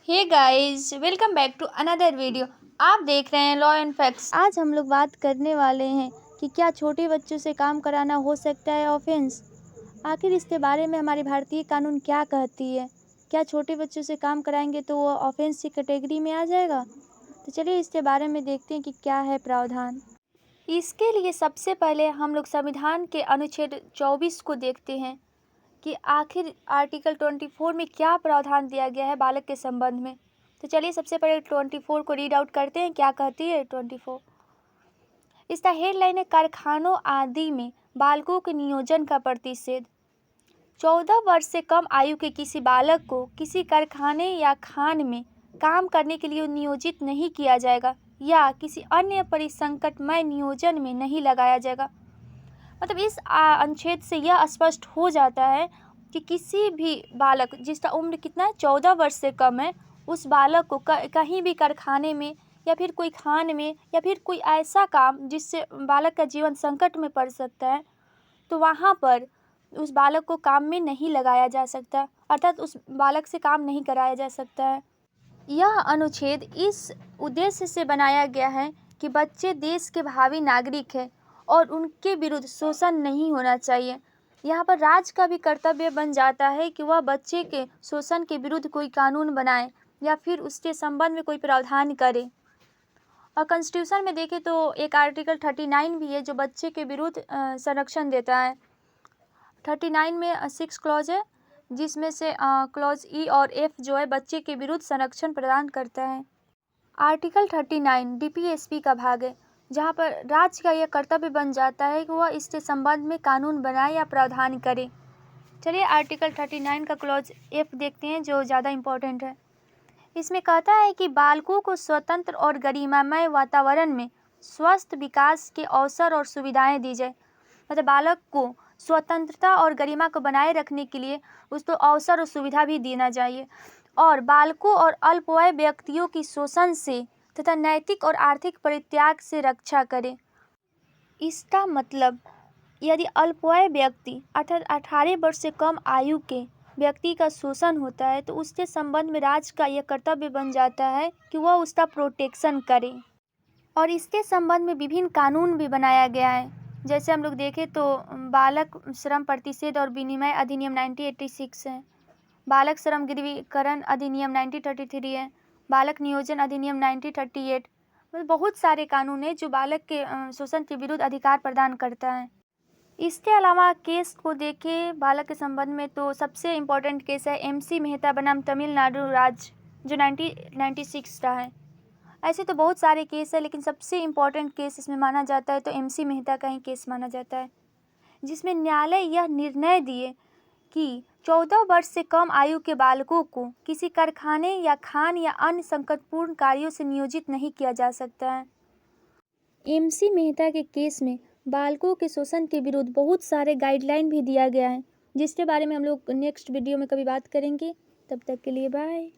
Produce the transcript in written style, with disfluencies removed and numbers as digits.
Hey guys, welcome back to another video. आप देख रहे हैं लॉ एंड फैक्ट्स। आज हम लोग बात करने वाले हैं कि क्या छोटे बच्चों से काम कराना हो सकता है ऑफेंस। आखिर इसके बारे में हमारी भारतीय कानून क्या कहती है। क्या छोटे बच्चों से काम कराएंगे तो वो ऑफेंस की कैटेगरी में आ जाएगा। तो चलिए इसके बारे में देखते हैं कि क्या है प्रावधान। इसके लिए सबसे पहले हम लोग संविधान के अनुच्छेद 24 को देखते हैं कि आखिर आर्टिकल 24 में क्या प्रावधान दिया गया है बालक के संबंध में। तो चलिए सबसे पहले 24 को रीड आउट करते हैं। क्या कहती है 24। इसका हेडलाइन है कारखानों आदि में बालकों के नियोजन का प्रतिषेध। 14 वर्ष से कम आयु के किसी बालक को किसी कारखाने या खान में काम करने के लिए नियोजित नहीं किया जाएगा या किसी अन्य परिसंकटमय नियोजन में नहीं लगाया जाएगा। मतलब इस अनुच्छेद से यह स्पष्ट हो जाता है कि किसी भी बालक जिसका उम्र कितना है 14 वर्ष से कम है, उस बालक को कहीं भी कारखाने में या फिर कोई खान में या फिर कोई ऐसा काम जिससे बालक का जीवन संकट में पड़ सकता है, तो वहाँ पर उस बालक को काम में नहीं लगाया जा सकता, अर्थात उस बालक से काम नहीं कराया जा सकता है। यह अनुच्छेद इस उद्देश्य से बनाया गया है कि बच्चे देश के भावी नागरिक हैं और उनके विरुद्ध शोषण नहीं होना चाहिए। यहाँ पर राज्य का भी कर्तव्य बन जाता है कि वह बच्चे के शोषण के विरुद्ध कोई कानून बनाए या फिर उसके संबंध में कोई प्रावधान करे। और कॉन्स्टिट्यूशन में देखें तो एक आर्टिकल 39 भी है जो बच्चे के विरुद्ध संरक्षण देता है। 39 में 6 क्लॉज है, जिसमें से क्लॉज ई और एफ जो है बच्चे के विरुद्ध संरक्षण प्रदान करता है। आर्टिकल 39 डीपीएसपी का भाग है, जहां पर राज्य का यह कर्तव्य बन जाता है कि वह इसके संबंध में कानून बनाए या प्रावधान करे। चलिए आर्टिकल 39 का क्लॉज एफ देखते हैं जो ज़्यादा इम्पोर्टेंट है। इसमें कहता है कि बालकों को स्वतंत्र और गरिमामय वातावरण में स्वस्थ विकास के अवसर और सुविधाएं दी जाए। मतलब बालक को स्वतंत्रता और गरिमा को बनाए रखने के लिए उसको अवसर और सुविधा भी देना चाहिए, और बालकों और अल्पवय व्यक्तियों की शोषण से तथा नैतिक और आर्थिक परित्याग से रक्षा करें। इसका मतलब यदि अल्पवय व्यक्ति अर्थात 18 वर्ष से कम आयु के व्यक्ति का शोषण होता है तो उसके संबंध में राज्य का यह कर्तव्य बन जाता है कि वह उसका प्रोटेक्शन करे। और इसके संबंध में विभिन्न कानून भी बनाया गया है। जैसे हम लोग देखें तो बालक श्रम प्रतिषेध और विनिमय अधिनियम 1986 है, बालक श्रम गिरवीकरण अधिनियम 1933 है, बालक नियोजन अधिनियम 1938। मतलब बहुत सारे कानून हैं जो बालक के शोषण के विरुद्ध अधिकार प्रदान करता है। इसके अलावा केस को देखें बालक के संबंध में तो सबसे इम्पोर्टेंट केस है MC मेहता बनाम तमिलनाडु राज्य जो 1996 का है। ऐसे तो बहुत सारे केस है, लेकिन सबसे इम्पोर्टेंट केस इसमें माना जाता है तो MC मेहता का ही केस माना जाता है, जिसमें न्यायालय यह निर्णय दिए कि 14 वर्ष से कम आयु के बालकों को किसी कारखाने या खान या अन्य संकटपूर्ण कार्यों से नियोजित नहीं किया जा सकता है। MC मेहता के केस में बालकों के शोषण के विरुद्ध बहुत सारे गाइडलाइन भी दिया गया है, जिसके बारे में हम लोग नेक्स्ट वीडियो में कभी बात करेंगे। तब तक के लिए बाय।